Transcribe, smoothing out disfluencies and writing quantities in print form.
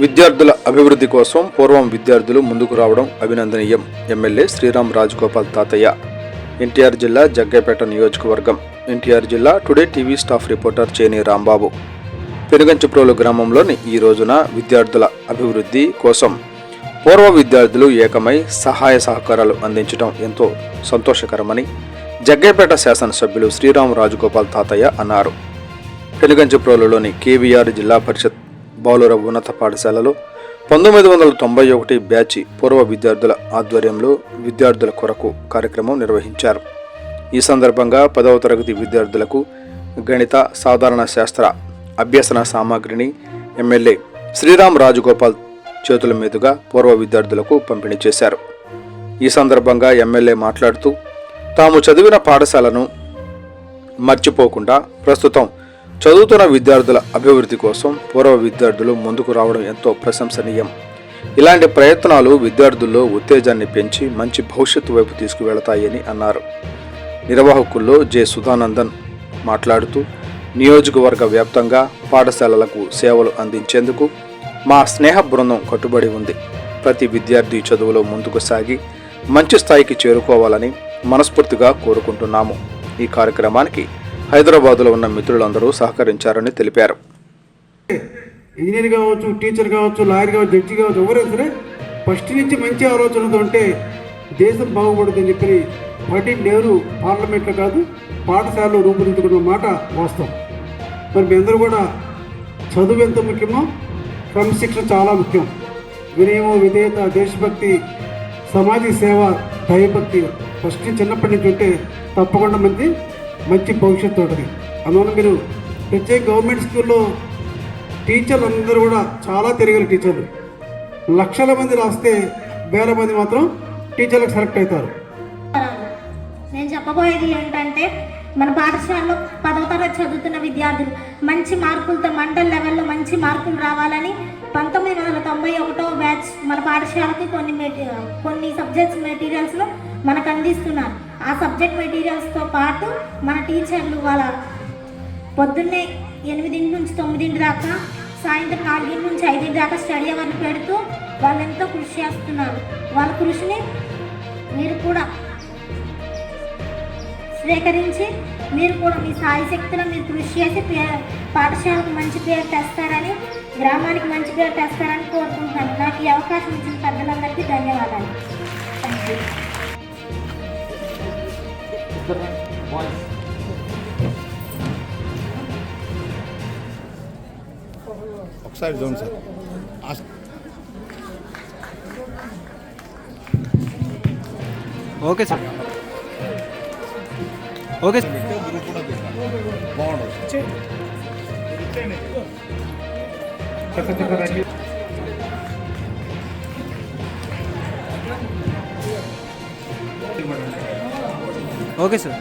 విద్యార్థుల అభివృద్ధి కోసం పూర్వం విద్యార్థులు ముందుకు రావడం అభినందనీయం. ఎమ్మెల్యే శ్రీరామ్ రాజగోపాల్ తాతయ్య. ఎన్టీఆర్ జిల్లా జగ్గైపేట నియోజకవర్గం. ఎన్టీఆర్ జిల్లా టుడే టీవీ స్టాఫ్ రిపోర్టర్ చేని రాంబాబు. పెనుగంచిప్రోలు గ్రామంలోని ఈ రోజున విద్యార్థుల అభివృద్ధి కోసం పూర్వ విద్యార్థులు ఏకమై సహాయ సహకారాలు అందించడం ఎంతో సంతోషకరమని జగ్గైపేట శాసనసభ్యులు శ్రీరామ్ రాజగోపాల్ తాతయ్య అన్నారు. పెనుగంచిప్రోలులోని కేవీఆర్ జిల్లా పరిషత్ బాలుర ఉన్నత పాఠశాలలో 1991 బ్యాచి పూర్వ విద్యార్థుల ఆధ్వర్యంలో విద్యార్థుల కొరకు కార్యక్రమం నిర్వహించారు. ఈ సందర్భంగా 10వ తరగతి విద్యార్థులకు గణిత, సాధారణ శాస్త్ర అభ్యసన సామాగ్రిని ఎమ్మెల్యే శ్రీరామ్ రాజగోపాల్ చేతుల మీదుగా పూర్వ విద్యార్థులకు పంపిణీ చేశారు. ఈ సందర్భంగా ఎమ్మెల్యే మాట్లాడుతూ తాము చదివిన పాఠశాలను మర్చిపోకుండా ప్రస్తుతం చదువుతున్న విద్యార్థుల అభివృద్ధి కోసం పూర్వ విద్యార్థులు ముందుకు రావడం ఎంతో ప్రశంసనీయం. ఇలాంటి ప్రయత్నాలు విద్యార్థుల్లో ఉత్తేజాన్ని పెంచి మంచి భవిష్యత్తు వైపు తీసుకువెళతాయని అన్నారు. నిర్వాహకుల్లో జె సుధానందన్ మాట్లాడుతూ నియోజకవర్గ వ్యాప్తంగా పాఠశాలలకు సేవలు అందించేందుకు మా స్నేహ బృందం కట్టుబడి ఉంది. ప్రతి విద్యార్థి చదువులో ముందుకు సాగి మంచి స్థాయికి చేరుకోవాలని మనస్ఫూర్తిగా కోరుకుంటున్నాము. ఈ కార్యక్రమానికి హైదరాబాద్లో ఉన్న మిత్రులందరూ సహకరించారని తెలిపారు. ఇంజనీర్ కావచ్చు, టీచర్ కావచ్చు, లాయర్ కావచ్చు, జడ్జి కావచ్చు, ఎవరైనా సరే ఫస్ట్ నుంచి మంచి ఆలోచనతో ఉంటే దేశం బాగుపడుతుందని చెప్పి పండిట్ నెహ్రూ పార్లమెంట్లో కాదు పాఠశాలలో రూపొందించుకున్న మాట వాస్తవం. మరి మీ అందరూ కూడా చదువు ఎంత ముఖ్యమో క్రమశిక్షణ చాలా ముఖ్యం. వినయము, విధేయత, దేశభక్తి, సమాజ సేవ, దైవభక్తి ఫస్ట్ చిన్నప్పటి నుంచి ఉంటే తప్పకుండా మంచి భవిష్యత్తు ఉంటుంది. అందువల్ల మీరు ప్రత్యేక గవర్నమెంట్ స్కూల్లో టీచర్లు అందరూ కూడా చాలా తిరగలి టీచర్లు. లక్షల మంది రాస్తే వేల మంది మాత్రం టీచర్లకు సెలెక్ట్ అవుతారు. నేను చెప్పబోయేది ఏంటంటే మన పాఠశాలలో 10వ తరగతి చదువుతున్న విద్యార్థులు మంచి మార్కులతో మండల్ లెవెల్లో మంచి మార్కులు రావాలని 1991 బ్యాచ్ మన పాఠశాలకి కొన్ని సబ్జెక్ట్స్ మెటీరియల్స్ను మనకు అందిస్తున్నారు. ఆ సబ్జెక్ట్ మెటీరియల్స్తో పాటు మన టీచర్లు వాళ్ళ పొద్దున్నే 8 నుంచి 9 దాకా, సాయంత్రం 4 నుంచి 5 దాకా స్టడీ అవర్లు పెడుతూ వాళ్ళు ఎంతో కృషి చేస్తున్నారు. వాళ్ళ కృషిని మీరు కూడా స్వీకరించి మీరు కూడా మీ సాయి శక్తిలో మీరు కృషి చేసి పాఠశాలకు మంచి పేరు తెస్తారని, గ్రామానికి మంచి పేరు తెస్తారని కోరుకుంటున్నాను. నాకు ఈ అవకాశం ఇచ్చిన పెద్దలందరికీ ధన్యవాదాలు. Thank you. ఒకసారి చూడండి sir. Okay sir. Okay sir. బాగుంటుంది. Okay sir.